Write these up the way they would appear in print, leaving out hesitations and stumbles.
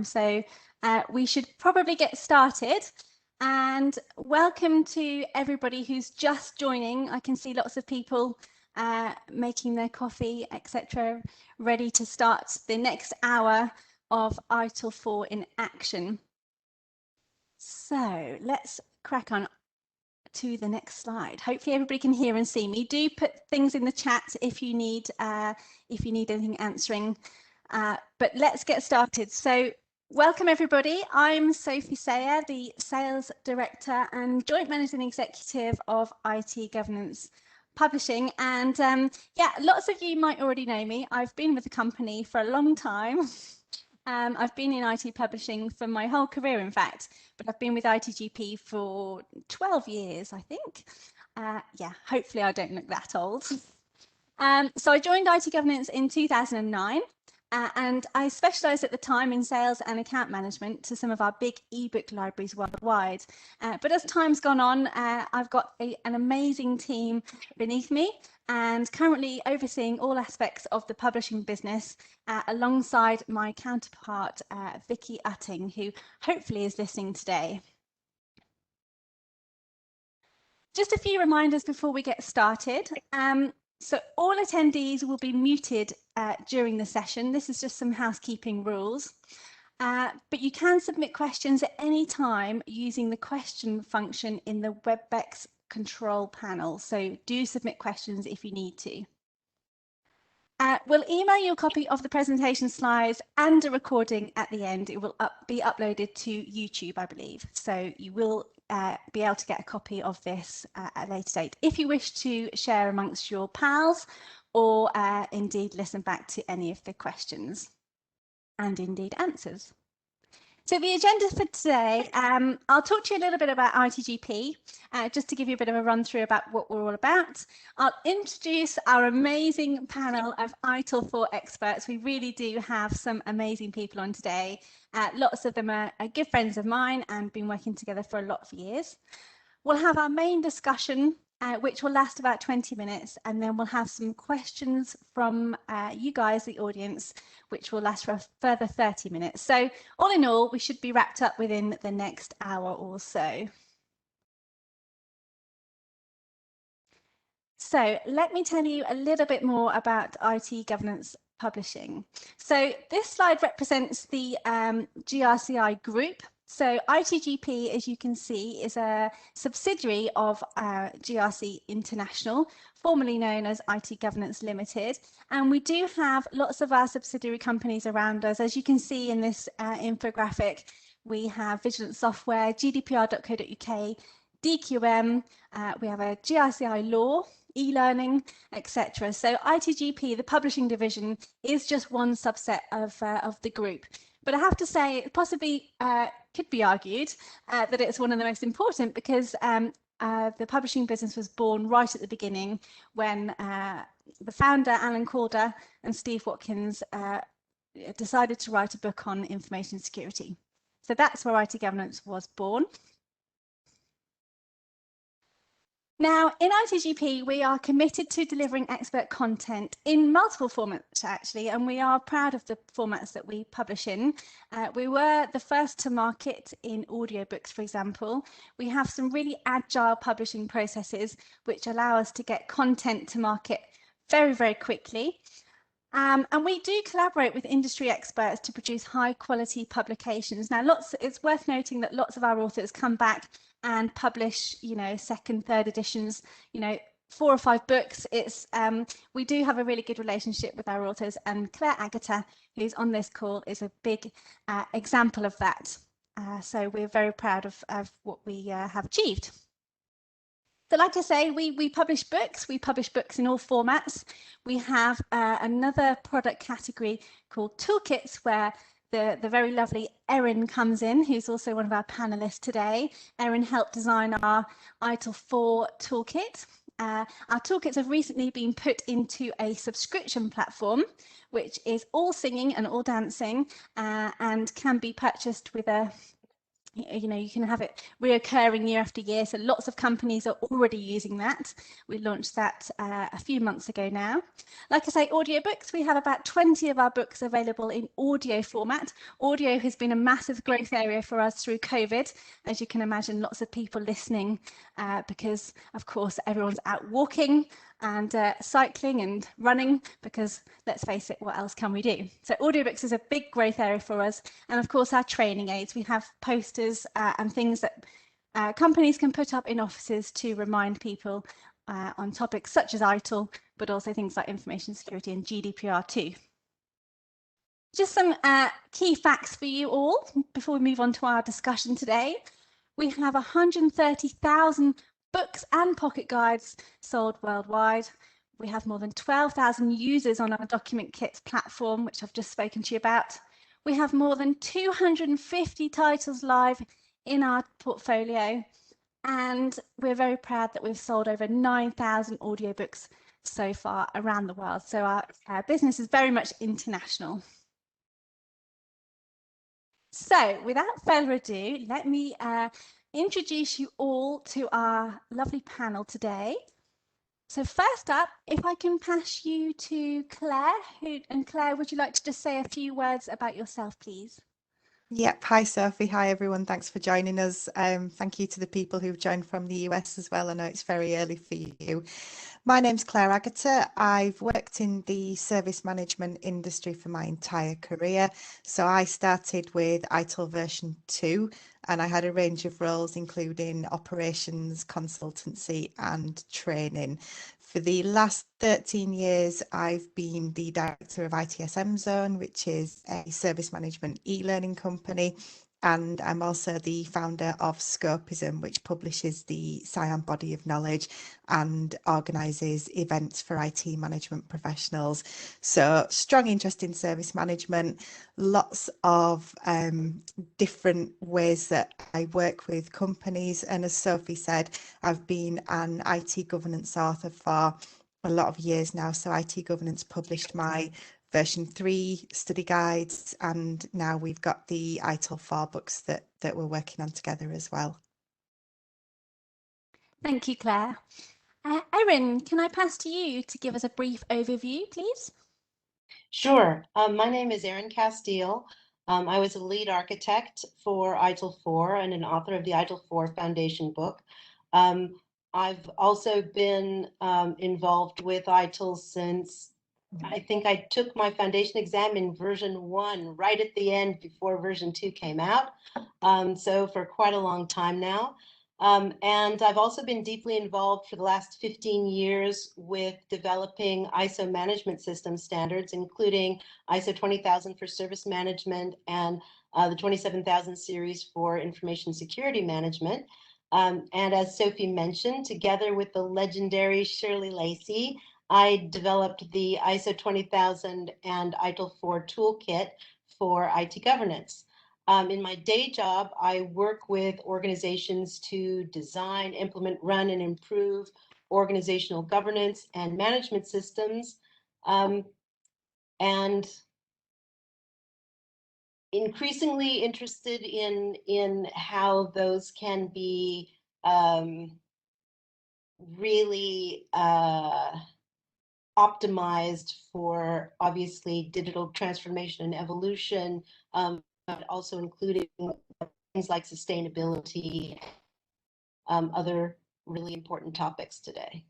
So we should probably get started. And welcome to everybody who's just joining. I can see lots of people making their coffee, etc., ready to start the next hour of ITIL 4 in action. So let's crack on to the next slide. Hopefully everybody can hear and see me. Do put things in the chat if you need anything answering. But let's get started. So welcome everybody. I'm Sophie Sayer, the Sales Director and Joint Managing Executive of IT Governance Publishing. And yeah, lots of you might already know me. I've been with the company for a long time. I've been in IT publishing for my whole career, in fact, but I've been with ITGP for 12 years, I think. Yeah, hopefully I don't look that old. So I joined IT Governance in 2009. And I specialised at the time in sales and account management to some of our big ebook libraries worldwide. But as time's gone on, I've got an amazing team beneath me and currently overseeing all aspects of the publishing business alongside my counterpart, Vicky Utting, who hopefully is listening today. Just a few reminders before we get started. So all attendees will be muted during the session. This is just some housekeeping rules. But you can submit questions at any time using the question function in the WebEx control panel. So do submit questions if you need to. We'll email you a copy of the presentation slides and a recording at the end. It will be uploaded to YouTube, I believe. So you will be able to get a copy of this at a later date if you wish to share amongst your pals or indeed listen back to any of the questions and indeed answers. So the agenda for today, I'll talk to you a little bit about ITGP, just to give you a bit of a run through about what we're all about. I'll introduce our amazing panel of ITIL 4 experts. We really do have some amazing people on today. Lots of them are good friends of mine and been working together for a lot of years. We'll have our main discussion, which will last about 20 minutes, and then we'll have some questions from you guys, the audience, which will last for a further 30 minutes. So all in all, we should be wrapped up within the next hour or so. So let me tell you a little bit more about IT Governance Publishing. So this slide represents the GRCI group. So ITGP, as you can see, is a subsidiary of GRC International, formerly known as IT Governance Limited. And we do have lots of our subsidiary companies around us. As you can see in this infographic, we have Vigilant Software, GDPR.co.uk, DQM, we have a GRCI Law, e-learning, etc. So ITGP, the publishing division, is just one subset of the group. But I have to say, it possibly could be argued that it's one of the most important because the publishing business was born right at the beginning when the founder, Alan Calder, and Steve Watkins decided to write a book on information security. So that's where IT Governance was born. Now, in ITGP, we are committed to delivering expert content in multiple formats, actually, and we are proud of the formats that we publish in. We were the first to market in audiobooks, for example. We have some really agile publishing processes which allow us to get content to market very, very quickly. And we do collaborate with industry experts to produce high quality publications. Now, it's worth noting that lots of our authors come back and publish, second, third editions, 4 or 5 books. We do have a really good relationship with our authors, and Claire Agata, who's on this call, is a big example of that. So we're very proud of what we have achieved. So like I say, we publish books. We publish books in all formats. We have another product category called toolkits, where the very lovely Erin comes in, who's also one of our panelists today. Erin helped design our ITIL 4 toolkit. Our toolkits have recently been put into a subscription platform, which is all singing and all dancing, and can be purchased with a You know, you can have it reoccurring year after year. So lots of companies are already using that. We launched that a few months ago now. Like I say, audiobooks, we have about 20 of our books available in audio format. Audio has been a massive growth area for us through COVID. As you can imagine, lots of people listening because, of course, everyone's out walking and cycling and running, because let's face it, what else can we do? So audiobooks is a big growth area for us. And of course, our training aids, we have posters and things that companies can put up in offices to remind people on topics such as ITIL, but also things like information security and GDPR too. Just some key facts for you all before we move on to our discussion today. We have 130,000 books and pocket guides sold worldwide. We have more than 12,000 users on our Document Kits platform, which I've just spoken to you about. We have more than 250 titles live in our portfolio, and we're very proud that we've sold over 9,000 audiobooks so far around the world. So our business is very much international. So without further ado, let me introduce you all to our lovely panel today. So first up, if I can pass you to Claire, and Claire, would you like to just say a few words about yourself, please? Yep. Hi, Sophie. Hi, everyone. Thanks for joining us. Thank you to the people who've joined from the US as well. I know it's very early for you. My name's Claire Agata. I've worked in the service management industry for my entire career. So I started with ITIL version 2, and I had a range of roles, including operations, consultancy, and training. For the last 13 years, I've been the director of ITSM Zone, which is a service management e-learning company. And I'm also the founder of Scopism, which publishes the Scion body of knowledge and organises events for IT management professionals. So strong interest in service management, lots of different ways that I work with companies. And as Sophie said, I've been an IT governance author for a lot of years now. So IT Governance published my version 3 study guides, and now we've got the ITIL 4 books that we're working on together as well. Thank you, Claire. Erin, can I pass to you to give us a brief overview, please? Sure. My name is Erin Castile. I was a lead architect for ITIL 4 and an author of the ITIL 4 Foundation book. I've also been involved with ITIL since I think I took my foundation exam in version 1 right at the end before version 2 came out. So for quite a long time now. And I've also been deeply involved for the last 15 years with developing ISO management system standards, including ISO 20000 for service management and the 27000 series for information security management. And as Sophie mentioned, together with the legendary Shirley Lacey, I developed the ISO 20000 and ITIL 4 toolkit for IT governance. In my day job, I work with organizations to design, implement, run, and improve organizational governance and management systems, and increasingly interested in how those can be really optimized for obviously digital transformation and evolution, but also including things like sustainability, other really important topics today.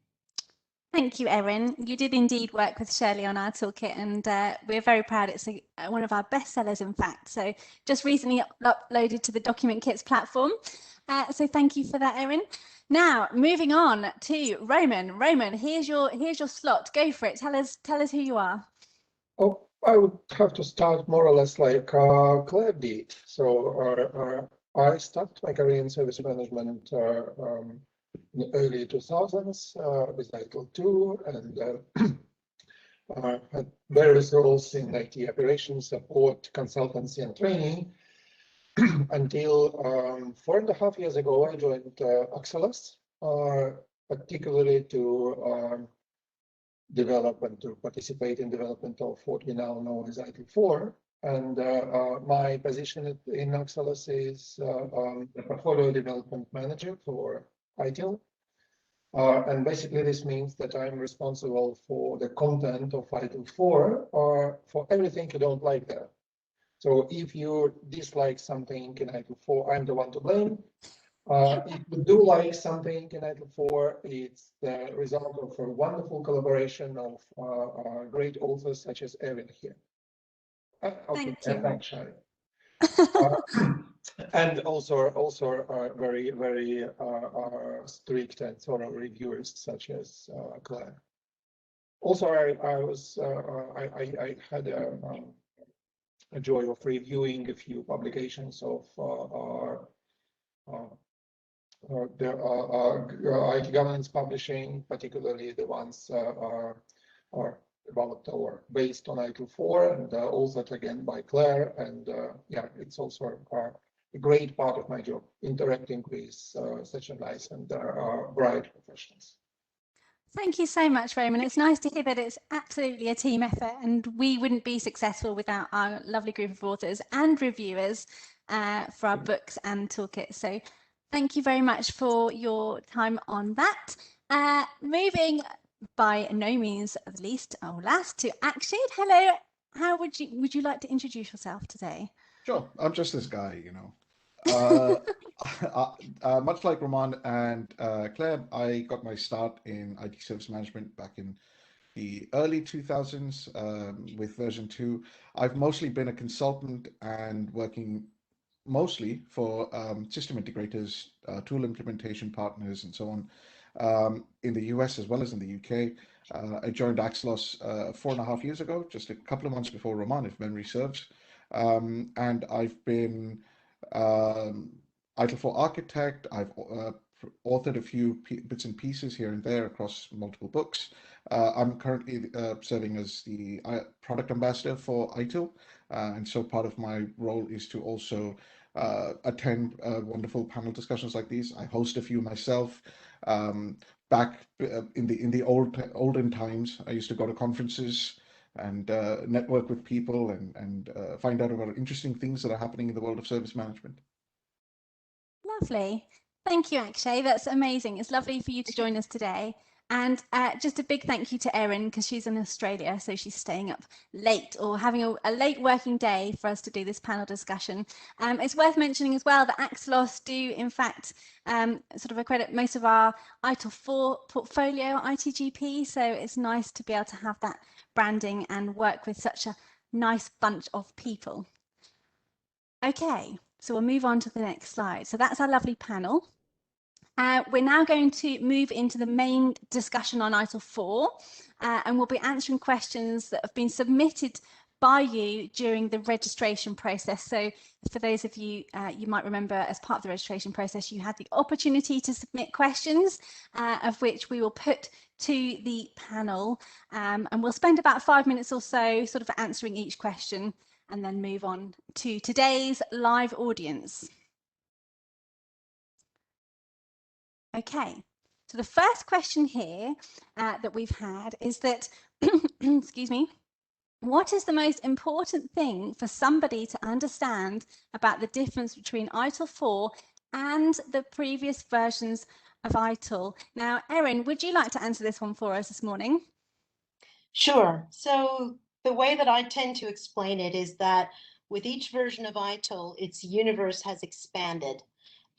Thank you, Erin. You did indeed work with Shirley on our toolkit, and we're very proud. It's one of our best sellers, in fact. So just recently uploaded to the Document Kits platform. So thank you for that, Erin. Now, moving on to Roman. Roman, here's your slot. Go for it. Tell us who you are. Oh, I would have to start more or less like Claire did. So I started my career in service management in the early 2000s with ITIL 2, and had various roles in IT operations, support, consultancy, and training until 4.5 years ago I joined Axelos, particularly to develop and to participate in development of what we now know as ITIL 4. And my position in Axelos is the portfolio development manager for ITIL. And basically this means that I'm responsible for the content of ITIL 4 or for everything you don't like there. So if you dislike something in ITIL 4, I'm the one to blame. If you do like something in ITIL 4, it's the result of a wonderful collaboration of great authors such as Erin here. Okay, Thank you. thanks, Shari. And also very strict and thorough reviewers such as Claire. Also, I had a joy of reviewing a few publications of the IT governance publishing, particularly the ones are about or based on ITIL 4 and authored again by Claire. And yeah, it's also a great part of my job, interacting with such a nice and bright professionals. Thank you so much, Roman. It's nice to hear that it's absolutely a team effort, and we wouldn't be successful without our lovely group of authors and reviewers for our books and toolkits. So thank you very much for your time on that. Moving by no means the least or last to Akshid. Hello. How would you like to introduce yourself today? Sure, I'm just this guy, you know. Much like Roman and Claire, I got my start in IT service management back in the early 2000s with version 2. I've mostly been a consultant and working mostly for system integrators, tool implementation partners, and so on in the US as well as in the UK. I joined Axelos 4.5 years ago, just a couple of months before Roman, if memory serves. And I've been ITIL 4 architect. I've authored a few bits and pieces here and there across multiple books. I'm currently serving as the product ambassador for ITIL. And so part of my role is to also attend wonderful panel discussions like these. I host a few myself. Back in the olden times, I used to go to conferences and network with people and find out about interesting things that are happening in the world of service management. Lovely. Thank you, Akshay. That's amazing. It's lovely for you to join us today. And just a big thank you to Erin, because she's in Australia, so she's staying up late or having a late working day for us to do this panel discussion. It's worth mentioning as well that Axelos do, in fact, sort of accredit most of our ITIL 4 portfolio ITGP, so it's nice to be able to have that branding and work with such a nice bunch of people. Okay, so we'll move on to the next slide. So that's our lovely panel. We're now going to move into the main discussion on ITIL 4, and we'll be answering questions that have been submitted by you during the registration process. So for those of you, you might remember as part of the registration process, you had the opportunity to submit questions, of which we will put to the panel, and we'll spend about 5 minutes or so sort of answering each question and then move on to today's live audience. Okay, so the first question here that we've had is that, excuse me, what is the most important thing for somebody to understand about the difference between ITIL 4 and the previous versions of ITIL? Now, Erin, would you like to answer this one for us this morning? Sure. So the way that I tend to explain it is that with each version of ITIL, its universe has expanded.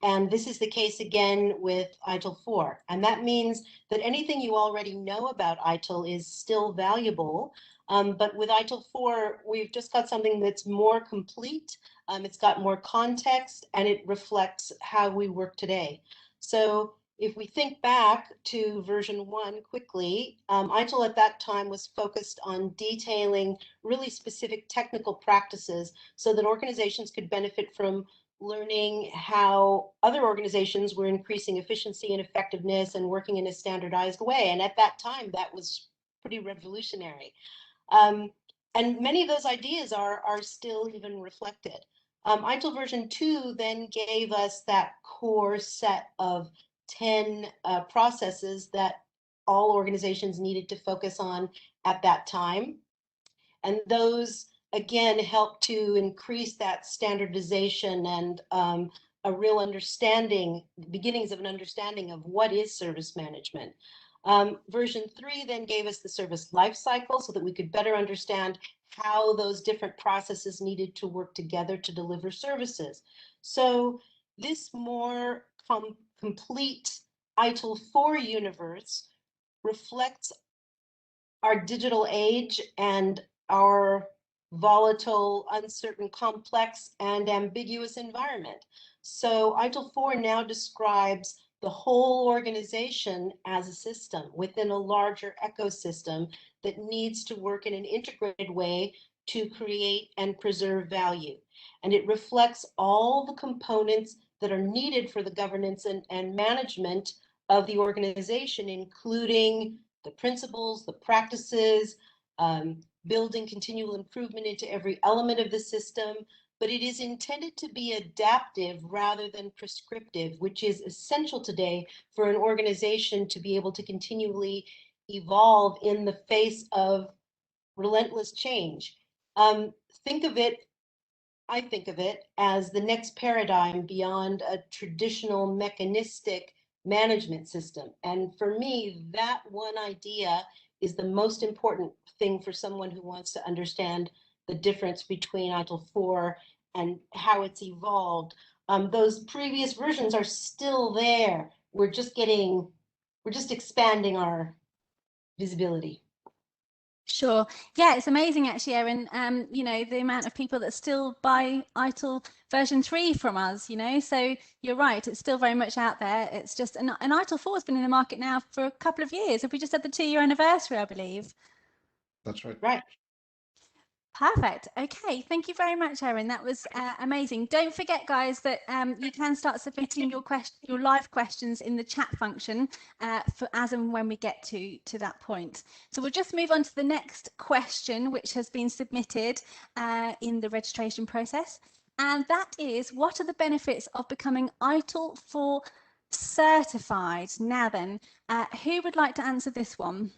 And this is the case again with ITIL 4. And that means that anything you already know about ITIL is still valuable. But with ITIL 4, we've just got something that's more complete. It's got more context, and it reflects how we work today. So if we think back to version 1 quickly, ITIL at that time was focused on detailing really specific technical practices so that organizations could benefit from learning how other organizations were increasing efficiency and effectiveness and working in a standardized way. And at that time, that was pretty revolutionary. And many of those ideas are still even reflected. ITIL version 2 then gave us that core set of 10 processes that all organizations needed to focus on at that time. And those again, help to increase that standardization and a real understanding, beginnings of an understanding of what is service management. Version 3 then gave us the service life cycle so that we could better understand how those different processes needed to work together to deliver services. So this more complete ITIL 4 universe reflects our digital age and our volatile, uncertain, complex, and ambiguous environment. So ITIL 4 now describes the whole organization as a system within a larger ecosystem that needs to work in an integrated way to create and preserve value. And it reflects all the components that are needed for the governance and management of the organization, including the principles, the practices, building continual improvement into every element of the system, but it is intended to be adaptive rather than prescriptive, which is essential today for an organization to be able to continually evolve in the face of relentless change. Think of it, I think of it as the next paradigm beyond a traditional mechanistic management system. And for me, that one idea is the most important thing for someone who wants to understand the difference between ITIL 4 and how it's evolved. Those previous versions are still there. We're just expanding our visibility. Sure. Yeah, it's amazing actually, Erin. You know, the amount of people that still buy ITIL version 3 from us, you know, so you're right, it's still very much out there. It's just, and ITIL 4 has been in the market now for a couple of years. Have we just had the 2-year anniversary, I believe? That's right. Right. Perfect. Okay, thank you very much, Erin. That was amazing. Don't forget, guys, that you can start submitting your live questions in the chat function for as and when we get to that point. So we'll just move on to the next question, which has been submitted in the registration process, and that is, what are the benefits of becoming ITIL 4 certified? Now then, who would like to answer this one?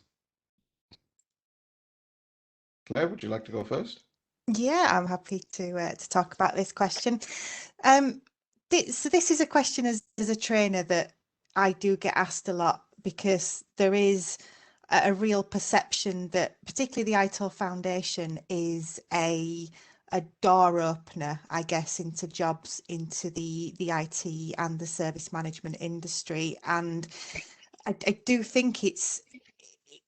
Claire, would you like to go first? Yeah, I'm happy to talk about this question. So this is a question as a trainer that I do get asked a lot, because there is a real perception that particularly the ITIL Foundation is a door opener, I guess, into jobs into the IT and the service management industry. And I do think it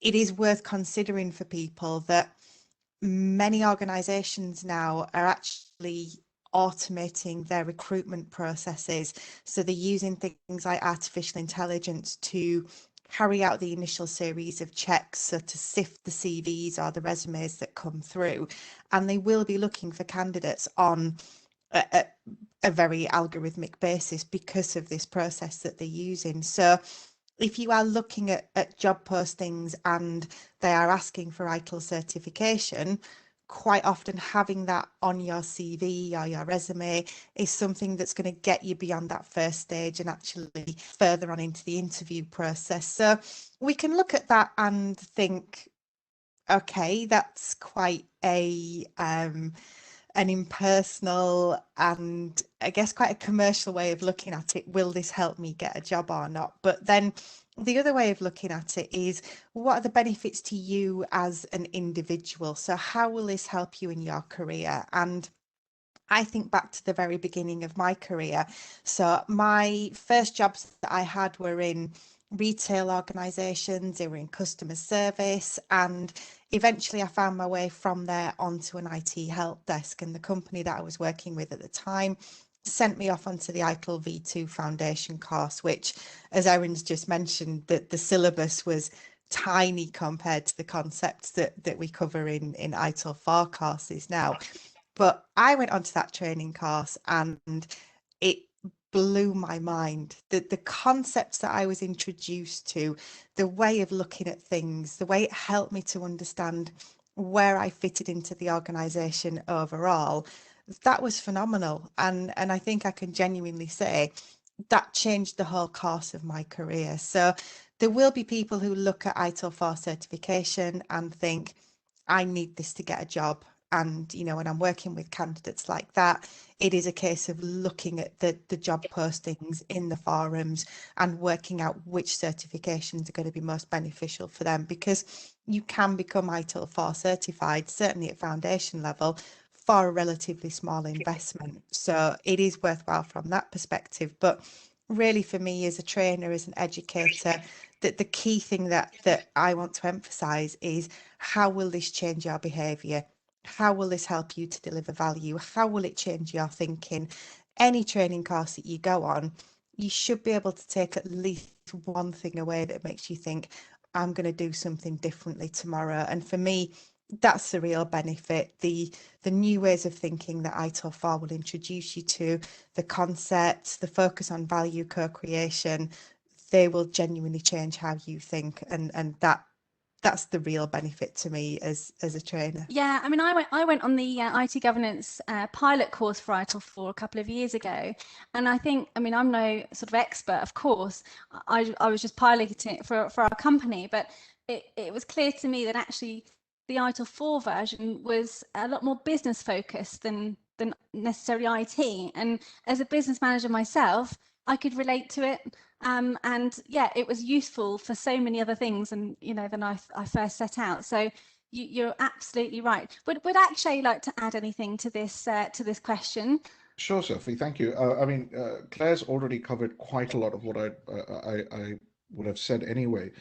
is worth considering for people that many organizations now are actually automating their recruitment processes. So they're using things like artificial intelligence to carry out the initial series of checks, so to sift the CVs or the resumes that come through. And they will be looking for candidates on a very algorithmic basis because of this process that they're using. So if you are looking at job postings and they are asking for ITIL certification, quite often having that on your CV or your resume is something that's going to get you beyond that first stage and actually further on into the interview process. So we can look at that and think, okay, that's quite an impersonal and I guess quite a commercial way of looking at it. Will this help me get a job or not? But then the other way of looking at it is, what are the benefits to you as an individual? So how will this help you in your career? And I think back to the very beginning of my career. So my first jobs that I had were in retail organizations, they were in customer service, and eventually I found my way from there onto an IT help desk, and the company that I was working with at the time sent me off onto the ITIL V2 foundation course, which, as Erin's just mentioned, that the syllabus was tiny compared to the concepts that we cover in ITIL 4 courses now. But I went onto that training course and it blew my mind. The concepts that I was introduced to, the way of looking at things, the way it helped me to understand where I fitted into the organization overall, that was phenomenal. And I think I can genuinely say that changed the whole course of my career. So there will be people who look at ITIL 4 certification and think, I need this to get a job. And, you know, when I'm working with candidates like that, it is a case of looking at the job postings in the forums and working out which certifications are going to be most beneficial for them, because you can become ITIL 4 certified, certainly at foundation level, for a relatively small investment. So it is worthwhile from that perspective. But really, for me as a trainer, as an educator, that the key thing that I want to emphasize is, how will this change your behavior? How will this help you to deliver value? How will it change your thinking? Any training course that you go on, you should be able to take at least one thing away that makes you think, I'm going to do something differently tomorrow. And for me, that's the real benefit. The new ways of thinking that ITIL 4 will introduce you to, the concepts, the focus on value co-creation, they will genuinely change how you think, and that's the real benefit to me as a trainer. Yeah, I mean, I went on the IT governance pilot course for ITIL 4 a couple of years ago, and I think, I mean, I'm no sort of expert, of course. I was just piloting it for our company, but it was clear to me that actually the ITIL 4 version was a lot more business focused than necessarily IT. And as a business manager myself, I could relate to it. And yeah, it was useful for so many other things, and you know, than I first set out. So you're absolutely right. Would Akshay like to add anything to this question? Sure, Sophie, thank you. I mean, Claire's already covered quite a lot of what I would have said anyway.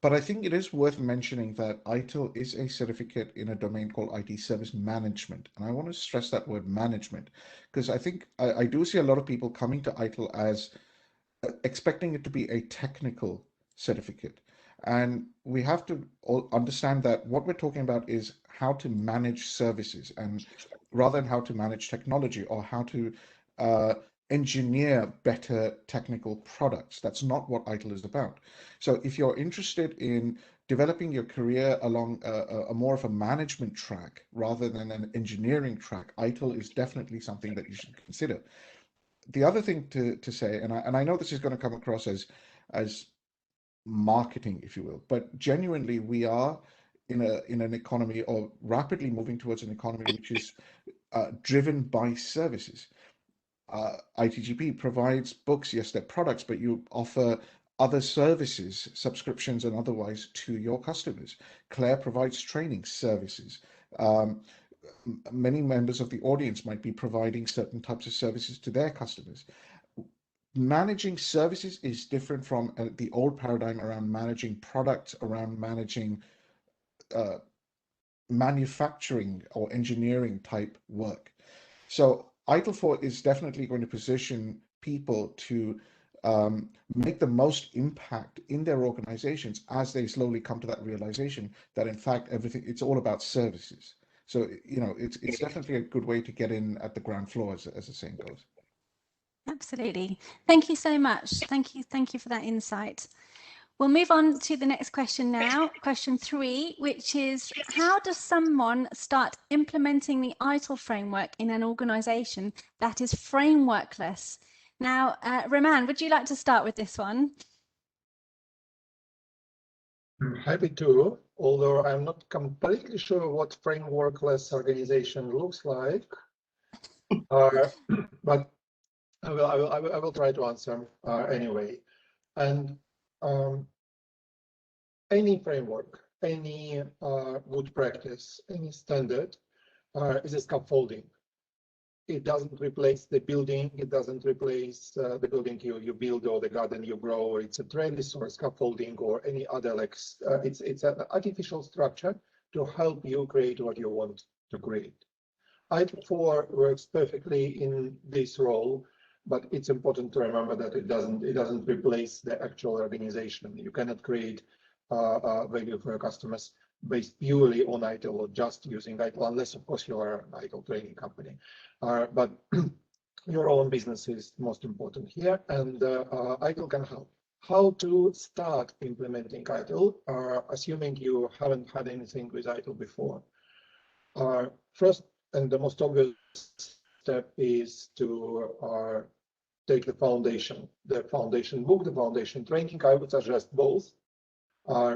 But I think it is worth mentioning that ITIL is a certificate in a domain called IT service management. And I want to stress that word management, because I think I do see a lot of people coming to ITIL as expecting it to be a technical certificate. And we have to all understand that what we're talking about is how to manage services, and rather than how to manage technology or how to engineer better technical products. That's not what ITIL is about. So if you're interested in developing your career along a more of a management track rather than an engineering track, ITIL is definitely something that you should consider. The other thing to say, and I know this is going to come across as marketing, if you will, but genuinely we are in an economy, or rapidly moving towards an economy, which is driven by services. ITGP provides books, yes, they're products, but you offer other services, subscriptions and otherwise, to your customers. Claire provides training services. Many members of the audience might be providing certain types of services to their customers. Managing services is different from the old paradigm around managing products, around managing manufacturing or engineering type work. So ITIL 4 is definitely going to position people to make the most impact in their organizations as they slowly come to that realization that in fact it's all about services. So you know, it's definitely a good way to get in at the ground floor, as the saying goes. Absolutely. Thank you so much. Thank you for that insight. We'll move on to the next question now, question 3, which is, how does someone start implementing the ITIL framework in an organization that is frameworkless? Now, Roman, would you like to start with this one? I'm happy to, although I'm not completely sure what frameworkless organization looks like, but I will try to answer anyway. And any framework, any good practice, any standard is a scaffolding. It doesn't replace the building. It doesn't replace the building you build or the garden you grow. It's a trellis or scaffolding or any other, like it's an artificial structure to help you create what you want to create. ITIL 4 works perfectly in this role, but it's important to remember that it doesn't replace the actual organization. You cannot create value for your customers based purely on ITIL or just using ITIL, unless of course you are an ITIL training company. But your own business is most important here, and ITIL can help. How to start implementing ITIL, assuming you haven't had anything with ITIL before. First, and the most obvious step is to take the foundation book, the foundation training. I would suggest both.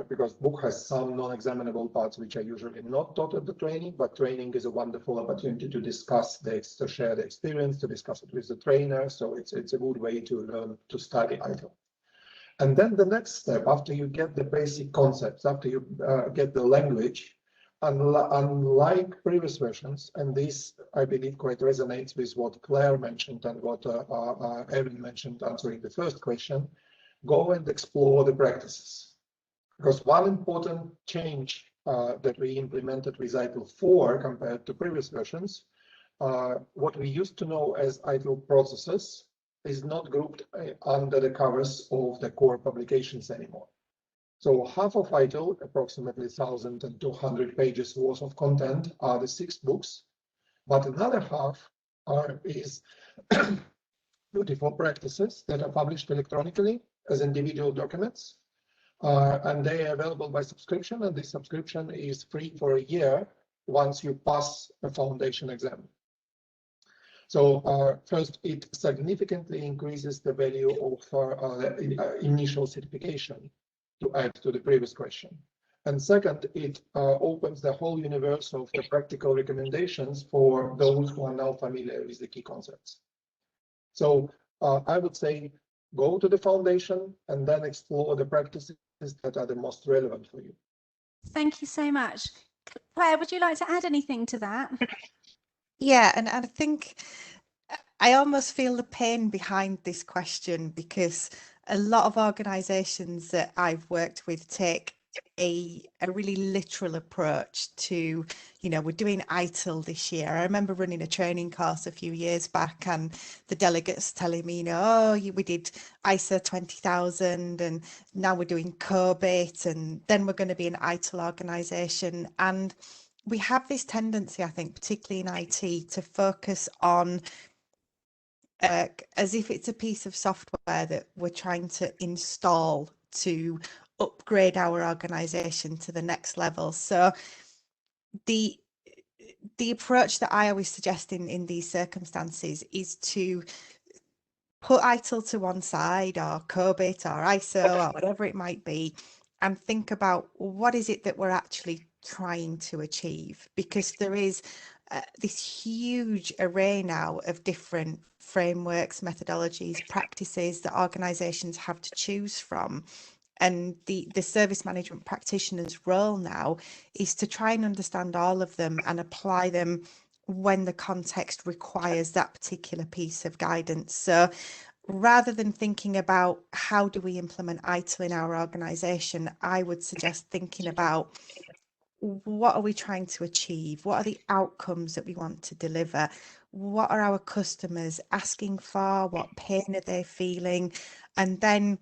because book has some non-examinable parts which are usually not taught at the training, but training is a wonderful opportunity to discuss to share the experience, to discuss it with the trainer. So it's a good way to learn to study ITIL. And then the next step, after you get the basic concepts, after you get the language, unlike previous versions, and this I believe quite resonates with what Claire mentioned and what Erin mentioned answering the first question, go and explore the practices. Because one important change that we implemented with ITIL 4 compared to previous versions, what we used to know as ITIL processes is not grouped under the covers of the core publications anymore. So half of ITIL, approximately 1,200 pages worth of content, are the 6 books, but another half is 24 practices that are published electronically as individual documents. And they are available by subscription, and this subscription is free for a year once you pass a foundation exam. So first, it significantly increases the value of initial certification, to add to the previous question. And second, it opens the whole universe of the practical recommendations for those who are now familiar with the key concepts. So I would say go to the foundation and then explore the practices that are the most relevant for you. Thank you so much. Claire, would you like to add anything to that? Yeah, and I think I almost feel the pain behind this question, because a lot of organisations that I've worked with take a really literal approach to, you know, we're doing ITIL this year. I remember running a training course a few years back and the delegates telling me, you know, oh, we did ISO 20,000 and now we're doing COBIT and then we're going to be an ITIL organisation. And we have this tendency, I think, particularly in IT, to focus on as if it's a piece of software that we're trying to install to upgrade our organization to the next level. So the approach that I always suggest in these circumstances is to put ITIL to one side, or COBIT or ISO or whatever it might be, and think about what is it that we're actually trying to achieve, because there is this huge array now of different frameworks, methodologies, practices that organizations have to choose from. And the service management practitioner's role now is to try and understand all of them and apply them when the context requires that particular piece of guidance. So rather than thinking about how do we implement ITIL in our organization, I would suggest thinking about what are we trying to achieve? What are the outcomes that we want to deliver? What are our customers asking for? What pain are they feeling? And then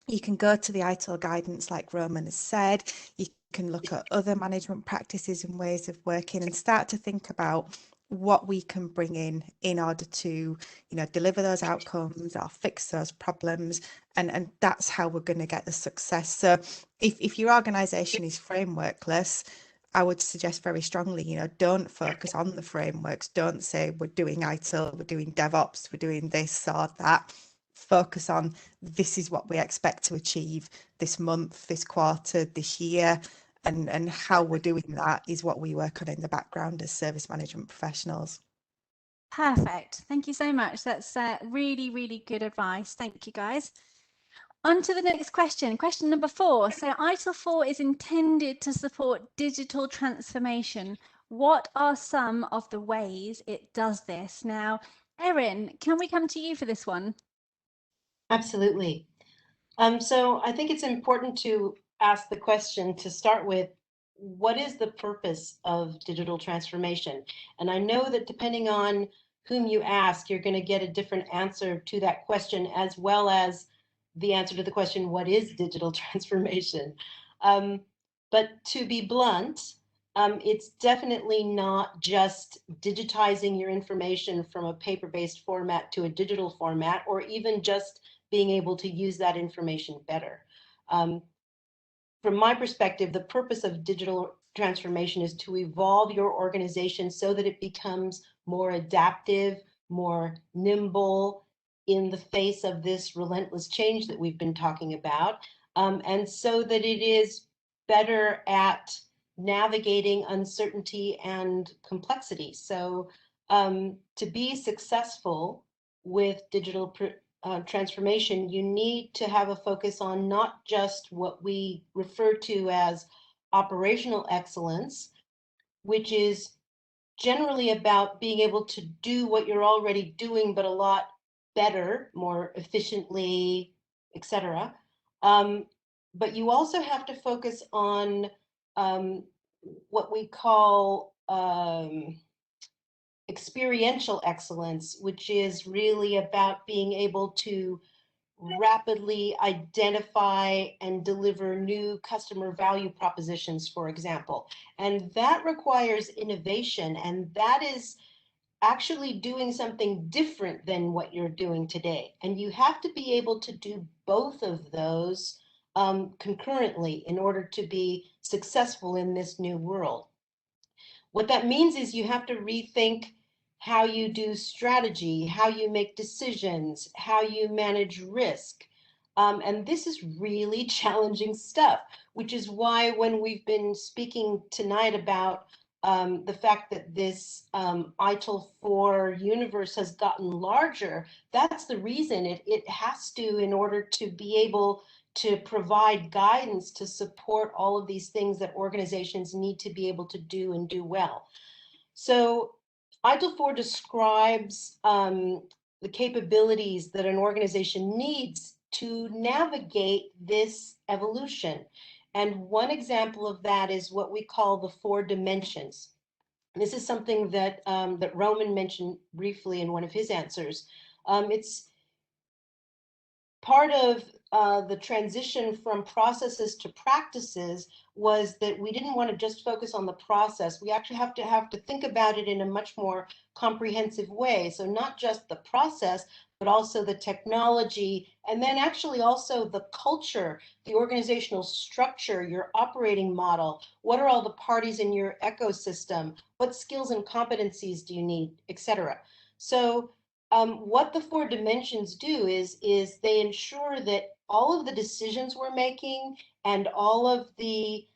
you can go to the ITIL guidance, like Roman has said. You can look at other management practices and ways of working and start to think about what we can bring in order to, you know, deliver those outcomes or fix those problems. And that's how we're going to get the success. So if your organization is frameworkless, I would suggest very strongly, you know, don't focus on the frameworks. Don't say we're doing ITIL, we're doing DevOps, we're doing this or that. Focus on this is what we expect to achieve this month, this quarter, this year, and how we're doing that is what we work on in the background as service management professionals. Perfect. Thank you so much. That's really, really good advice. Thank you, guys. On to the next question. Question number 4. So ITIL 4 is intended to support digital transformation. What are some of the ways it does this? Now, Erin, can we come to you for this one? Absolutely. So I think it's important to ask the question to start with, what is the purpose of digital transformation? And I know that depending on whom you ask, you're going to get a different answer to that question, as well as the answer to the question, what is digital transformation? But to be blunt, it's definitely not just digitizing your information from a paper-based format to a digital format, or even just being able to use that information better. From my perspective, the purpose of digital transformation is to evolve your organization so that it becomes more adaptive, more nimble in the face of this relentless change that we've been talking about, and so that it is better at navigating uncertainty and complexity. So to be successful with digital transformation, you need to have a focus on not just what we refer to as operational excellence, which is generally about being able to do what you're already doing, but a lot better, more efficiently, etc. But you also have to focus on what we call experiential excellence, which is really about being able to rapidly identify and deliver new customer value propositions, for example. And that requires innovation, and that is actually doing something different than what you're doing today. And you have to be able to do both of those concurrently in order to be successful in this new world. What that means is you have to rethink how you do strategy, how you make decisions, how you manage risk. And this is really challenging stuff, which is why when we've been speaking tonight about the fact that this ITIL 4 universe has gotten larger, that's the reason it has to, in order to be able to provide guidance to support all of these things that organizations need to be able to do and do well. So ITIL 4 describes the capabilities that an organization needs to navigate this evolution. And one example of that is what we call the 4 dimensions. This is something that that Roman mentioned briefly in one of his answers. It's part of the transition from processes to practices was that we didn't want to just focus on the process. We actually have to think about it in a much more comprehensive way. So not just the process, but also the technology, and then actually also the culture, the organizational structure, your operating model. What are all the parties in your ecosystem? What skills and competencies do you need, etc. So what the 4 dimensions do is they ensure that all of the decisions we're making and all of the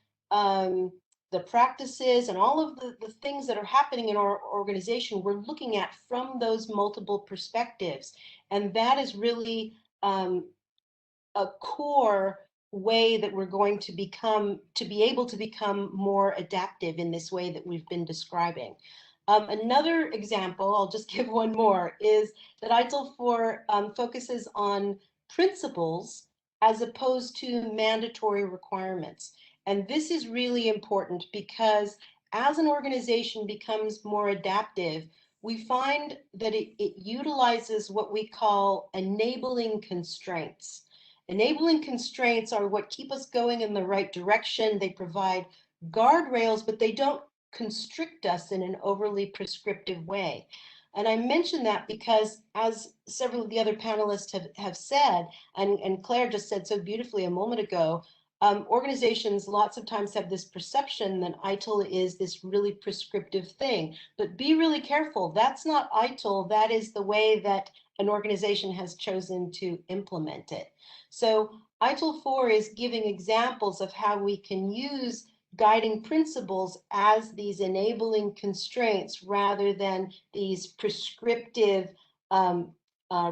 practices and all of the things that are happening in our organization, we're looking at from those multiple perspectives. And that is really a core way that we're going to be able to become more adaptive in this way that we've been describing. Another example, I'll just give one more, is that ITIL 4 focuses on principles as opposed to mandatory requirements. And this is really important because as an organization becomes more adaptive, we find that it utilizes what we call enabling constraints. Enabling constraints are what keep us going in the right direction. They provide guardrails, but they don't constrict us in an overly prescriptive way. And I mention that because, as several of the other panelists have said, and Claire just said so beautifully a moment ago, organizations lots of times have this perception that ITIL is this really prescriptive thing. But be really careful. That's not ITIL. That is the way that an organization has chosen to implement it. So ITIL 4 is giving examples of how we can use guiding principles as these enabling constraints rather than these prescriptive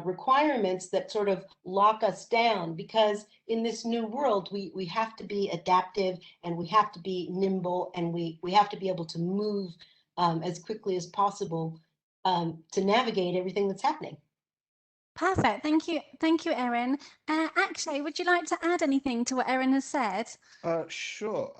requirements that sort of lock us down, because in this new world we have to be adaptive and we have to be nimble and we have to be able to move as quickly as possible to navigate everything that's happening. Perfect. Thank you, Erin. Actually, would you like to add anything to what Erin has said? Sure.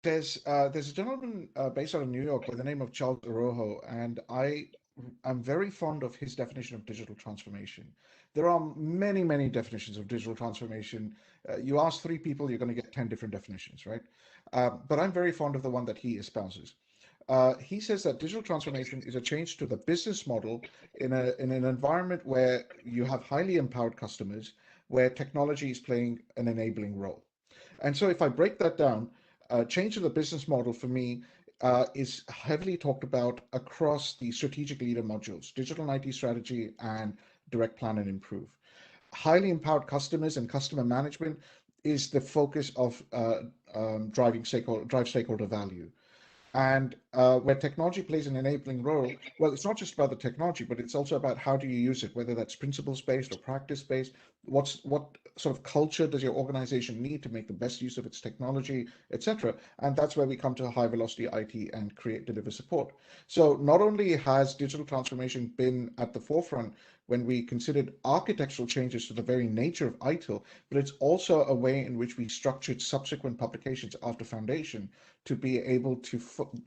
There's a gentleman based out of New York by the name of Charles Arojo, and I'm very fond of his definition of digital transformation. There are many, many definitions of digital transformation. You ask 3 people, you're going to get 10 different definitions, right? But I'm very fond of the one that he espouses. He says that digital transformation is a change to the business model in an environment where you have highly empowered customers, where technology is playing an enabling role. And so if I break that down, change of the business model for me is heavily talked about across the strategic leader modules, digital and IT strategy and direct plan and improve. highly empowered customers and customer management is the focus of drive stakeholder value. And where technology plays an enabling role, well, it's not just about the technology, but it's also about how do you use it, whether that's principles-based or practice-based. What sort of culture does your organization need to make the best use of its technology, etc. And that's where we come to high velocity IT and deliver support. So not only has digital transformation been at the forefront when we considered architectural changes to the very nature of ITIL, but it's also a way in which we structured subsequent publications after foundation to be able to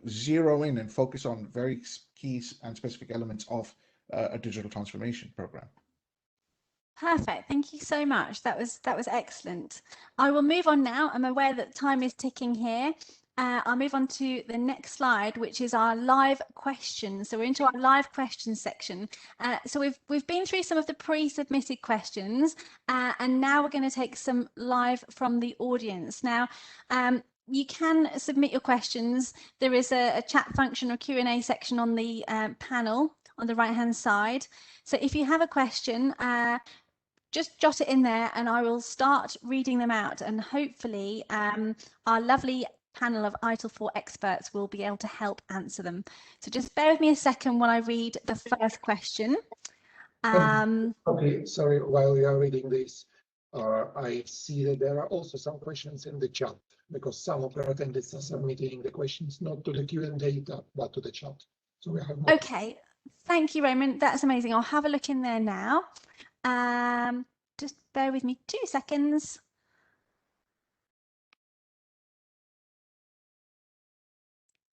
zero in and focus on very key and specific elements of a digital transformation program. Perfect. Thank you so much. That was excellent. I will move on now. I'm aware that time is ticking here. I'll move on to the next slide, which is our live questions. So we're into our live questions section. So we've been through some of the pre-submitted questions, and now we're going to take some live from the audience. Now, you can submit your questions. There is a chat function or Q&A section on the panel on the right-hand side. So if you have a question, just jot it in there and I will start reading them out, and hopefully our lovely panel of ITIL 4 experts will be able to help answer them. So just bear with me a second while I read the first question. Okay, sorry, while you are reading this, I see that there are also some questions in the chat, because some of our attendees are submitting the questions not to the Q&A tab, but to the chat. So we have more. Okay, thank you, Roman. That's amazing. I'll have a look in there now. Just bear with me 2 seconds.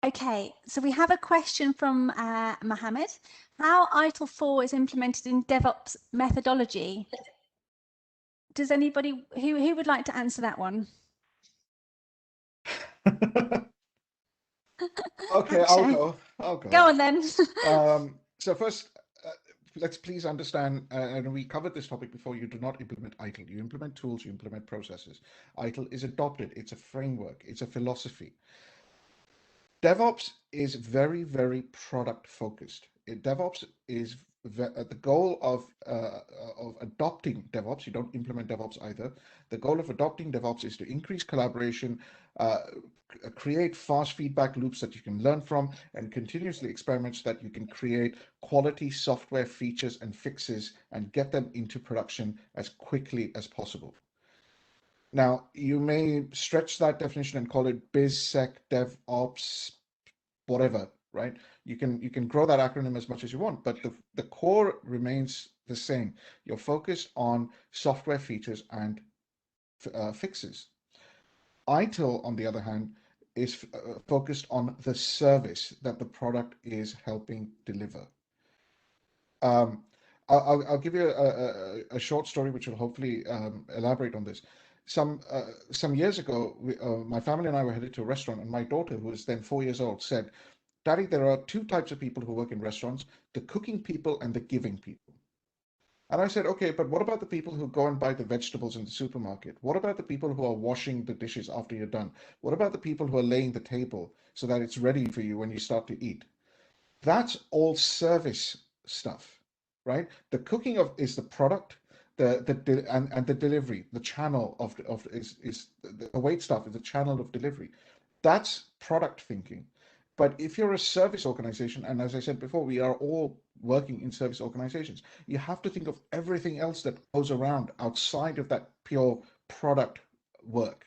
Okay, so we have a question from Mohammed. How ITIL 4 is implemented in DevOps methodology? Does anybody, who would like to answer that one? Okay, I'll go. Go on then. So first, let's please understand, and we covered this topic before, you do not implement ITIL. You implement tools, you implement processes. ITIL is adopted. It's a framework. It's a philosophy. DevOps is very, very product focused. DevOps is the goal of adopting DevOps. You don't implement DevOps either. The goal of adopting DevOps is to increase collaboration, create fast feedback loops that you can learn from, and continuously experiments that you can create quality software features and fixes and get them into production as quickly as possible. Now, you may stretch that definition and call it BizSec, DevOps, whatever, right? You can grow that acronym as much as you want, but the core remains the same. You're focused on software features and fixes. ITIL, on the other hand, is focused on the service that the product is helping deliver. I'll give you a short story which will hopefully elaborate on this. Some years ago, my family and I were headed to a restaurant, and my daughter, who was then 4 years old, said, "Daddy, there are 2 types of people who work in restaurants, the cooking people and the giving people." And I said, "Okay, but what about the people who go and buy the vegetables in the supermarket? What about the people who are washing the dishes after you're done? What about the people who are laying the table so that it's ready for you when you start to eat?" That's all service stuff, right? The cooking is the product, and the delivery, the channel is the wait staff is the channel of delivery. That's product thinking. But if you're a service organization, and as I said before, we are all working in service organizations, you have to think of everything else that goes around outside of that pure product work.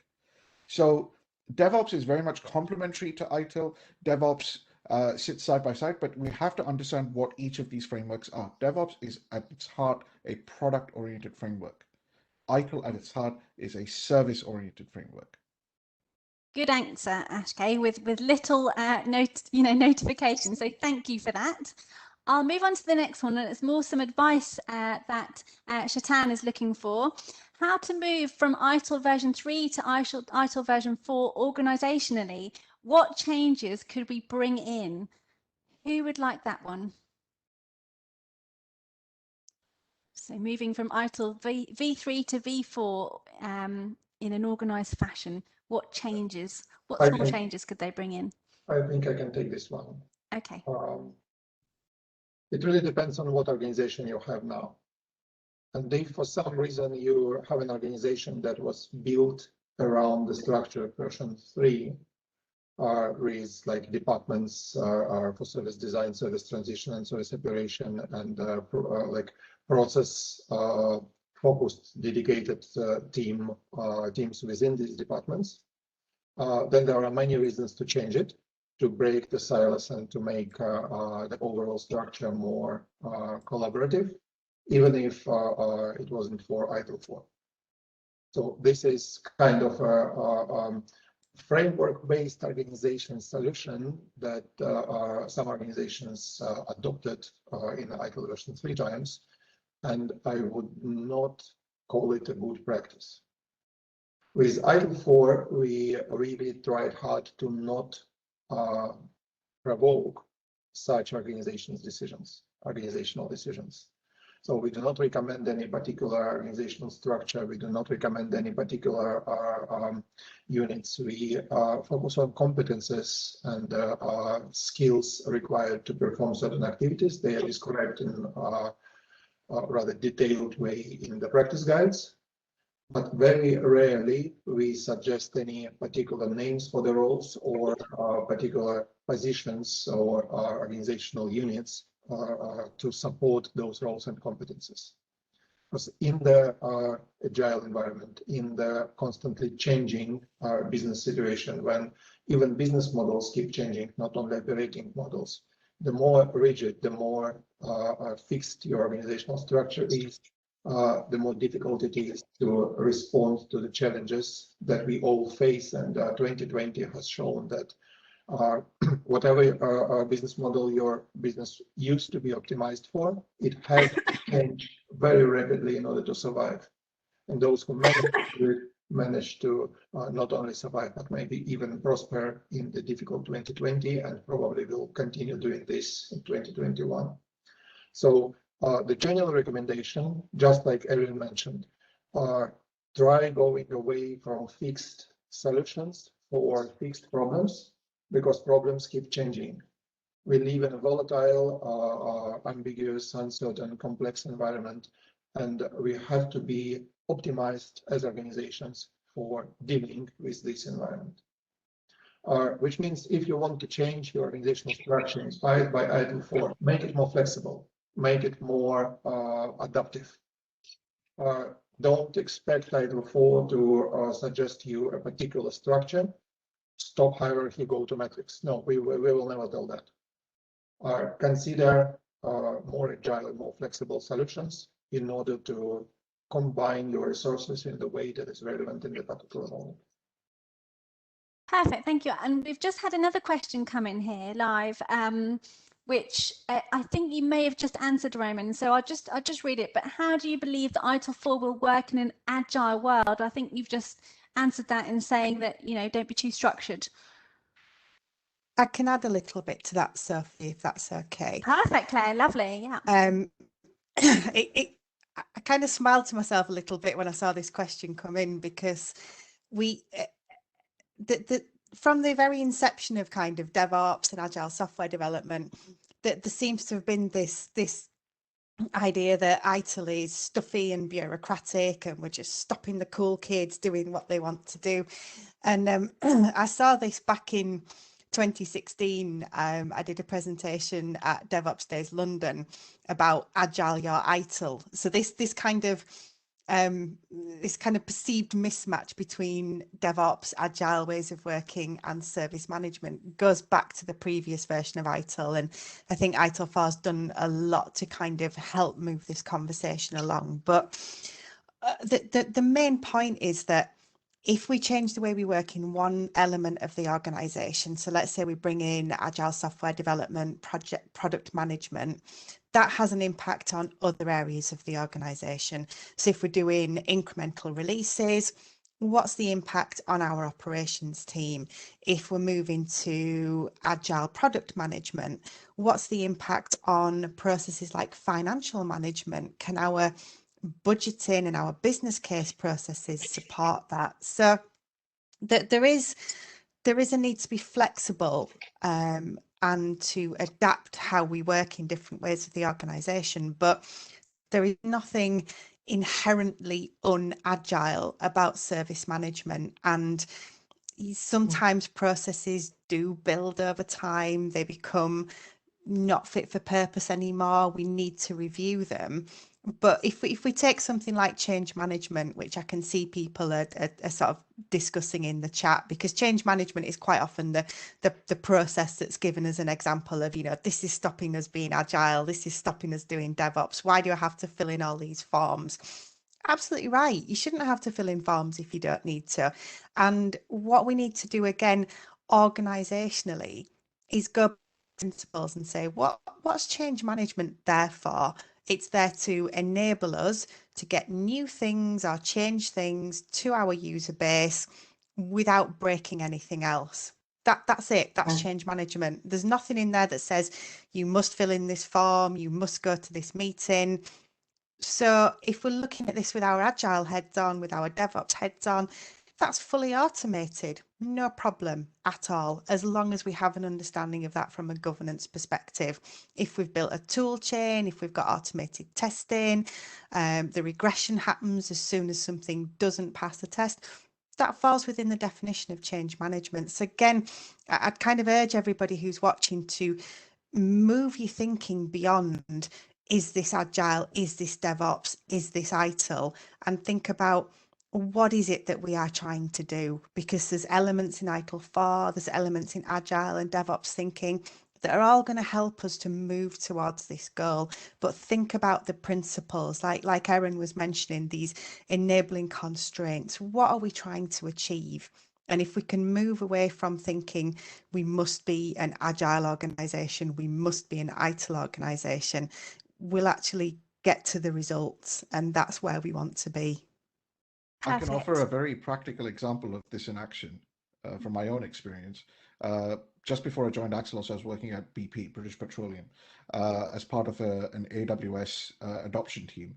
So DevOps is very much complementary to ITIL. DevOps sits side by side, but we have to understand what each of these frameworks are. DevOps is at its heart a product-oriented framework. ITIL at its heart is a service-oriented framework. Good answer, Ashke, with little notification. So thank you for that. I'll move on to the next one, and it's more some advice that Shatan is looking for. How to move from ITIL version 3 to ITIL version 4 organizationally? What changes could we bring in? Who would like that one? So moving from ITIL V3 to V4 in an organized fashion. What changes? What small changes could they bring in? I think I can take this one. Okay. It really depends on what organization you have now. And if for some reason you have an organization that was built around the structure of version 3, with like departments are for service design, service transition, and service operation, and like process focused, dedicated teams within these departments, then there are many reasons to change it, to break the silos and to make the overall structure more collaborative, even if it wasn't for ITIL 4. So this is kind of a framework-based organization solution that some organizations adopted in ITIL version 3 times, and I would not call it a good practice. With ITIL 4, we really tried hard to not provoke such organizational decisions. So we do not recommend any particular organizational structure. We do not recommend any particular units. We focus on competences and skills required to perform certain activities. They are described in a rather detailed way in the practice guides. But very rarely we suggest any particular names for the roles or particular positions or organizational units to support those roles and competences. Because in the agile environment, in the constantly changing business situation, when even business models keep changing, not only operating models, the more rigid, the more fixed your organizational structure is, the more difficult it is to respond to the challenges that we all face. And 2020 has shown that whatever business model your business used to be optimized for, it has to change very rapidly in order to survive. And those who manage to not only survive, but maybe even prosper in the difficult 2020, and probably will continue doing this in 2021. So the general recommendation, just like Erin mentioned, try going away from fixed solutions for fixed problems, because problems keep changing. We live in a volatile, ambiguous, uncertain, complex environment, and we have to be optimized as organizations for dealing with this environment. Which means if you want to change your organizational structure inspired by ITIL 4, make it more flexible, make it more adaptive. Don't expect ITIL 4 to suggest you a particular structure. Stop hierarchy, go to metrics. No, we will never tell that. Consider more agile and more flexible solutions in order to combine your resources in the way that is relevant in the particular moment. Perfect, thank you. And we've just had another question come in here live, which I think you may have just answered, Roman. So I'll just read it. But how do you believe that ITIL 4 will work in an agile world? I think you've just answered that in saying that, you know, don't be too structured. I can add a little bit to that, Sophie, if that's okay. Perfect, Claire, lovely, yeah. I kind of smiled to myself a little bit when I saw this question come in, because from the very inception of kind of DevOps and agile software development, that there seems to have been this idea that ITIL is stuffy and bureaucratic, and we're just stopping the cool kids doing what they want to do. And I saw this back in 2016. I did a presentation at DevOps Days London about Agile Your ITIL. So this kind of perceived mismatch between DevOps, agile ways of working, and service management goes back to the previous version of ITIL. And I think ITIL 4 has done a lot to kind of help move this conversation along. But the main point is that if we change the way we work in one element of the organization, so let's say we bring in agile software development, product management, that has an impact on other areas of the organization. So if we're doing incremental releases, what's the impact on our operations team? If we're moving to agile product management, what's the impact on processes like financial management? Can our budgeting and our business case processes support that? So there is a need to be flexible and to adapt how we work in different ways of the organization, but there is nothing inherently unagile about service management, and sometimes processes do build over time. They become not fit for purpose anymore. We need to review them. But if we take something like change management, which I can see people are sort of discussing in the chat, because change management is quite often the process that's given as an example of, you know, this is stopping us being agile, this is stopping us doing DevOps. Why do I have to fill in all these forms? Absolutely right. You shouldn't have to fill in forms if you don't need to. And what we need to do again, organisationally, is go back to principles and say, what's change management there for? It's there to enable us to get new things or change things to our user base without breaking anything else. That's it. That's change management. There's nothing in there that says you must fill in this form, you must go to this meeting. So if we're looking at this with our agile heads on, with our DevOps heads on, that's fully automated, no problem at all, as long as we have an understanding of that from a governance perspective. If we've built a tool chain, if we've got automated testing, the regression happens as soon as something doesn't pass the test, that falls within the definition of change management. So again, I'd kind of urge everybody who's watching to move your thinking beyond, is this agile, is this DevOps, is this ITIL, and think about, what is it that we are trying to do? Because there's elements in ITIL 4, there's elements in agile and DevOps thinking that are all going to help us to move towards this goal. But think about the principles, like Erin was mentioning, these enabling constraints. What are we trying to achieve? And if we can move away from thinking we must be an agile organisation, we must be an ITIL organisation, we'll actually get to the results, and that's where we want to be. I can offer a Perfect. very practical example of this in action from my own experience. Just before I joined Axelos, I was working at BP, British Petroleum, as part of an AWS adoption team.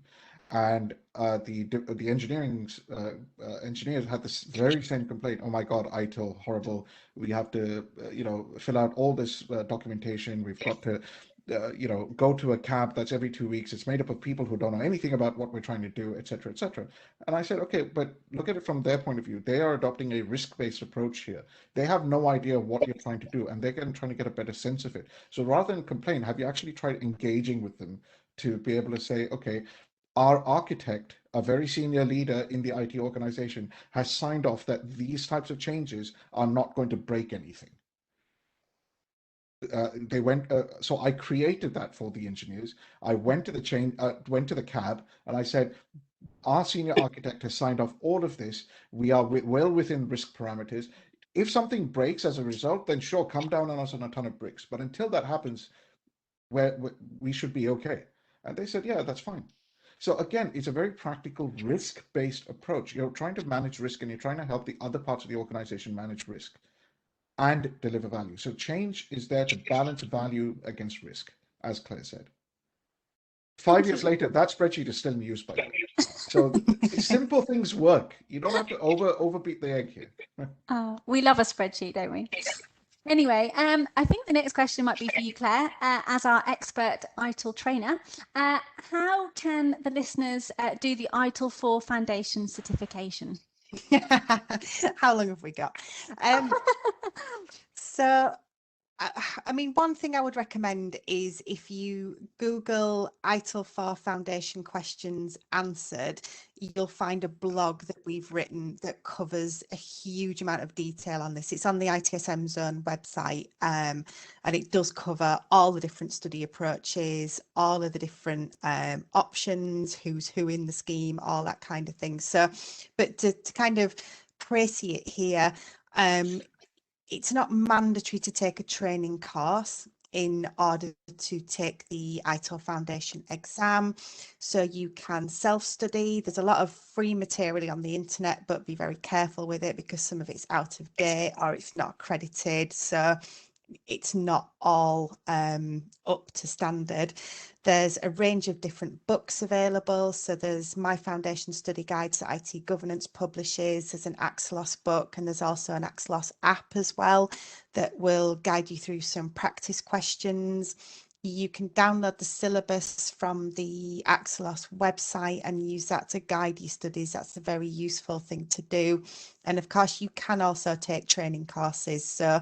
And the engineers had this very same complaint. Oh my God, ITIL, horrible. We have to, fill out all this documentation. We've got to go to a cab that's every 2 weeks. It's made up of people who don't know anything about what we're trying to do, et cetera, et cetera. And I said, okay, but look at it from their point of view. They are adopting a risk-based approach here. They have no idea what you're trying to do, and they're trying to get a better sense of it. So rather than complain, have you actually tried engaging with them to be able to say, okay, our architect, a very senior leader in the IT organization, has signed off that these types of changes are not going to break anything. So I created that for the engineers. I went to the cab, and I said, our senior architect has signed off all of this. We are well within risk parameters. If something breaks as a result, then sure, come down on us on a ton of bricks. But until that happens, we should be okay. And they said, yeah, that's fine. So again, it's a very practical risk-based approach. You're trying to manage risk, and you're trying to help the other parts of the organization manage risk and deliver value. So change is there to balance value against risk, as Claire said. 5 years later, that spreadsheet is still in use, by the way. So simple things work. You don't have to overbeat the egg here. We love a spreadsheet, don't we? Anyway, I think the next question might be for you, Claire, as our expert ITIL trainer. How can the listeners do the ITIL 4 Foundation certification? How long have we got? So I mean, one thing I would recommend is if you Google ITIL 4 Foundation questions answered, you'll find a blog that we've written that covers a huge amount of detail on this. It's on the ITSM Zone website, and it does cover all the different study approaches, all of the different options, who's who in the scheme, all that kind of thing. So, but to kind of précis it here, it's not mandatory to take a training course in order to take the ITIL Foundation exam. So you can self-study. There's a lot of free material on the internet, but be very careful with it because some of it's out of date or it's not accredited. So it's not all up to standard. There's a range of different books available. So there's My Foundation Study Guides that IT Governance publishes. There's an Axelos book, and there's also an Axelos app as well that will guide you through some practice questions. You can download the syllabus from the Axelos website and use that to guide your studies. That's a very useful thing to do. And of course, you can also take training courses. So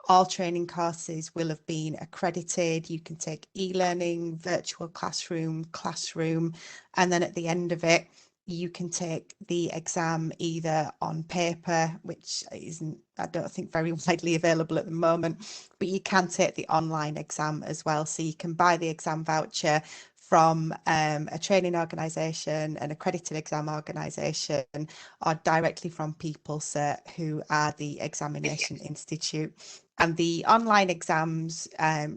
all training courses will have been accredited. You can take e-learning, virtual classroom, and then at the end of it, you can take the exam either on paper, which isn't, I don't think, very widely available at the moment, but you can take the online exam as well. So you can buy the exam voucher from a training organisation, an accredited exam organisation, or directly from PeopleCert, who are the Examination Institute. And the online exams,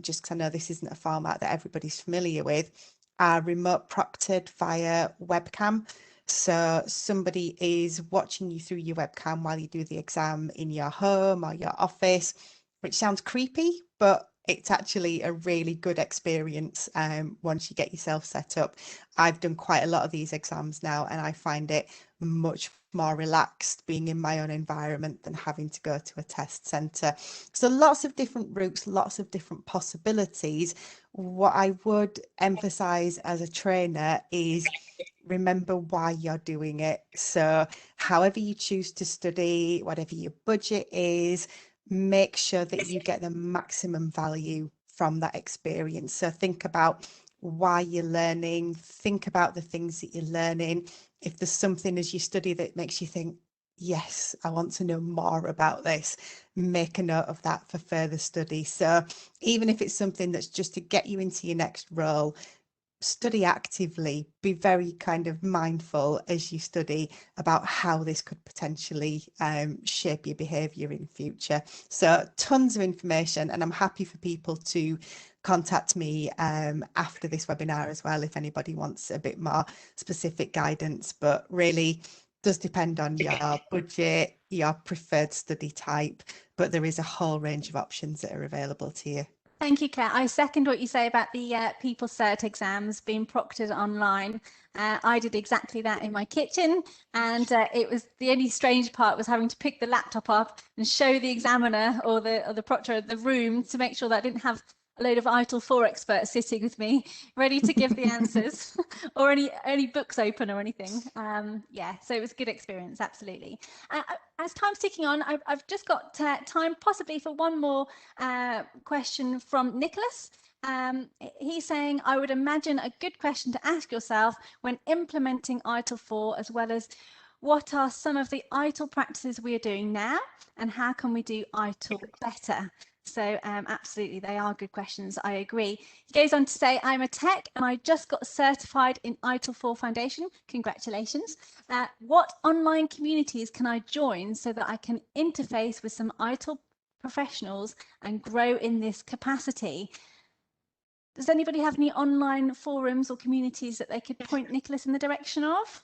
just because I know this isn't a format that everybody's familiar with, are remote proctored via webcam. So somebody is watching you through your webcam while you do the exam in your home or your office, which sounds creepy, but it's actually a really good experience once you get yourself set up. I've done quite a lot of these exams now, and I find it much more relaxed being in my own environment than having to go to a test centre. So lots of different routes, lots of different possibilities. What I would emphasise as a trainer is remember why you're doing it. So however you choose to study, whatever your budget is, make sure that you get the maximum value from that experience. So think about why you're learning, think about the things that you're learning. If there's something as you study that makes you think, yes, I want to know more about this, make a note of that for further study. So even if it's something that's just to get you into your next role, study actively, be very kind of mindful as you study about how this could potentially shape your behaviour in future. So tons of information, and I'm happy for people to contact me after this webinar as well if anybody wants a bit more specific guidance, but really does depend on your budget, your preferred study type, but there is a whole range of options that are available to you. Thank you, Claire. I second what you say about the PeopleCert exams being proctored online. I did exactly that in my kitchen, and it was the only strange part was having to pick the laptop up and show the examiner or the proctor of the room to make sure that I didn't have a load of ITIL 4 experts sitting with me ready to give the answers or any books open or anything. Yeah, so it was a good experience, absolutely. As time's ticking on, I've just got time possibly for one more question from Nicholas. He's saying, I would imagine a good question to ask yourself when implementing ITIL 4, as well as what are some of the ITIL practices we are doing now and how can we do ITIL better? So absolutely, they are good questions. I agree. He goes on to say, I'm a tech and I just got certified in ITIL 4 Foundation. Congratulations. What online communities can I join so that I can interface with some ITIL professionals and grow in this capacity? Does anybody have any online forums or communities that they could point Nicholas in the direction of?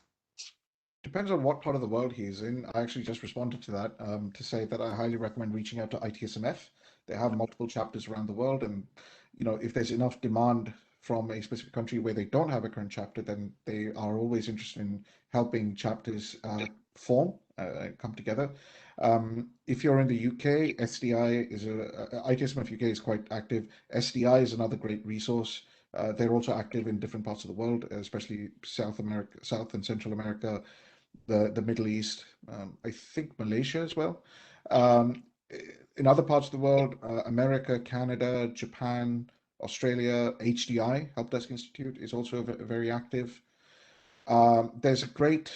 Depends on what part of the world he's in. I actually just responded to that to say that I highly recommend reaching out to ITSMF. They have multiple chapters around the world, and if there's enough demand from a specific country where they don't have a current chapter, then they are always interested in helping chapters form, come together. If you're in the UK, SDI is ITSMF UK is quite active. SDI is another great resource. They're also active in different parts of the world, especially South America, South and Central America, the Middle East, I think Malaysia as well. In other parts of the world, America, Canada, Japan, Australia, HDI, Help Desk Institute, is also very active. There's a great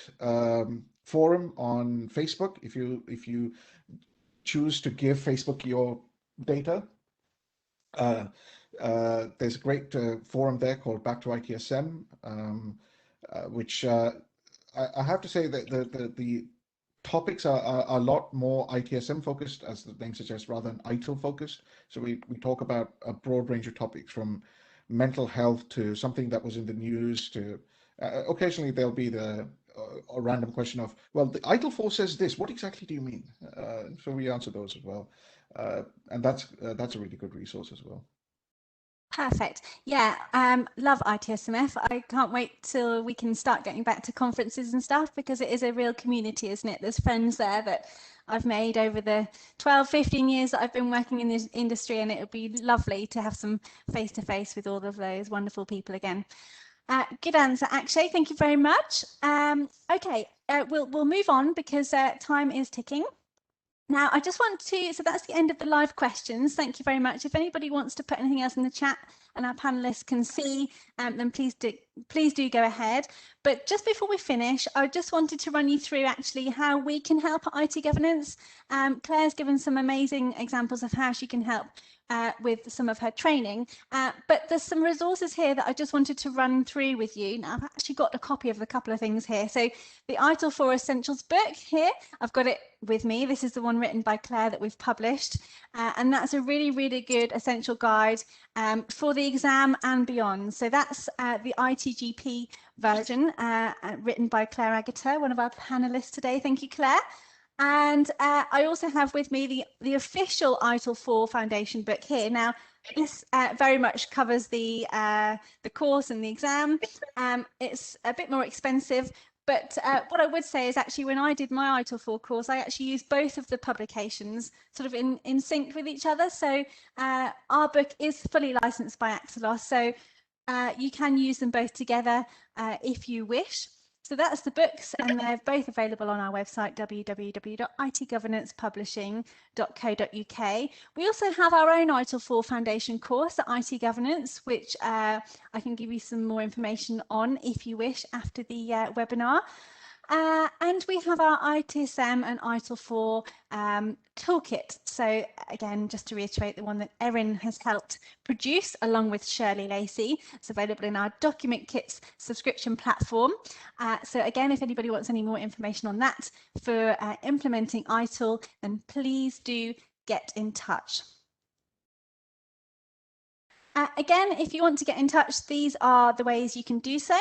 forum on Facebook. If you choose to give Facebook your data, there's a great forum there called Back to ITSM, which I have to say that the topics are a lot more ITSM focused, as the name suggests, rather than ITIL focused. So we talk about a broad range of topics, from mental health to something that was in the news to occasionally there'll be a random question of, well, the ITIL 4 says this, what exactly do you mean? So we answer those as well. And that's a really good resource as well. Perfect. Yeah, love ITSMF. I can't wait till we can start getting back to conferences and stuff, because it is a real community, isn't it? There's friends there that I've made over the 12-15 years that I've been working in this industry, and it would be lovely to have some face-to-face with all of those wonderful people again. Good answer, Akshay. Thank you very much. Okay, we'll move on because time is ticking. Now, I just want to, so that's the end of the live questions. Thank you very much. If anybody wants to put anything else in the chat and our panelists can see, then please do go ahead. But just before we finish, I just wanted to run you through actually how we can help at IT governance. Claire's given some amazing examples of how she can help with some of her training, but there's some resources here that I just wanted to run through with you. Now, I've actually got a copy of a couple of things here. So the ITIL 4 Essentials book here, I've got it with me. This is the one written by Claire that we've published, and that's a really, really good essential guide for the exam and beyond. So that's the ITGP version written by Claire Agata, one of our panelists today. Thank you, Claire. And I also have with me the official ITIL 4 Foundation book here. Now, this very much covers the course and the exam. It's a bit more expensive, but what I would say is actually when I did my ITIL 4 course, I actually used both of the publications sort of in sync with each other. So our book is fully licensed by Axelos, so you can use them both together if you wish. So that's the books, and they're both available on our website, www.itgovernancepublishing.co.uk. We also have our own ITIL 4 Foundation course at IT Governance, which I can give you some more information on if you wish after the webinar. And we have our ITSM and ITIL 4 toolkit. So again, just to reiterate, the one that Erin has helped produce along with Shirley Lacey. It's available in our Document Kits subscription platform. So again, if anybody wants any more information on that for implementing ITIL, then please do get in touch. Again, if you want to get in touch, these are the ways you can do so.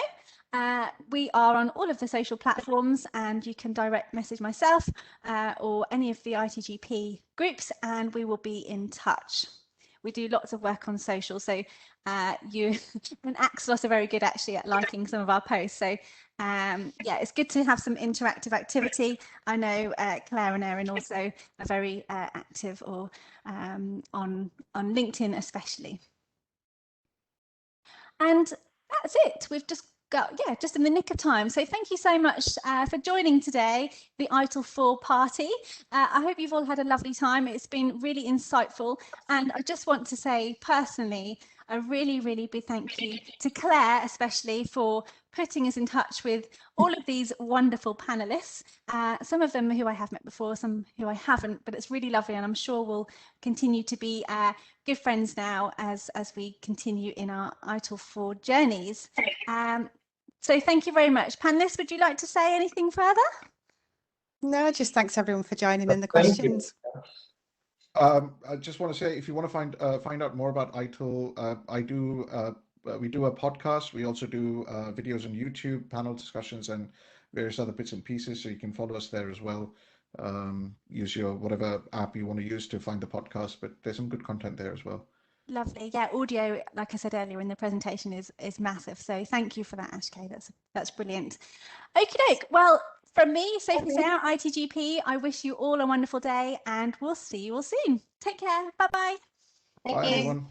We are on all of the social platforms, and you can direct message myself or any of the ITGP groups, and we will be in touch. We do lots of work on social, so you and Axelos are very good actually at liking some of our posts. So yeah, it's good to have some interactive activity. I know Claire and Erin also are very active, or on LinkedIn especially. And that's it. We've just got, yeah, just in the nick of time. So thank you so much for joining today, the ITIL 4 party. I hope you've all had a lovely time. It's been really insightful. And I just want to say personally, a really, really big thank you to Claire, especially for putting us in touch with all of these wonderful panelists, some of them who I have met before, some who I haven't, but it's really lovely, and I'm sure we'll continue to be good friends now as we continue in our ITIL 4 journeys. So thank you very much. Panelists, would you like to say anything further? No, just thanks everyone for joining in the questions. I just want to say, if you want to find out more about ITIL, we do a podcast. We also do videos on YouTube, panel discussions, and various other bits and pieces. So you can follow us there as well. Use your whatever app you want to use to find the podcast, but there's some good content there as well. Lovely. Yeah, audio, like I said earlier in the presentation, is massive. So thank you for that, Ashkay. That's brilliant. Okie doke. Well, from me, Sophie Sarah, ITGP, I wish you all a wonderful day, and we'll see you all soon. Take care. Bye-bye. Thank Bye, you. everyone.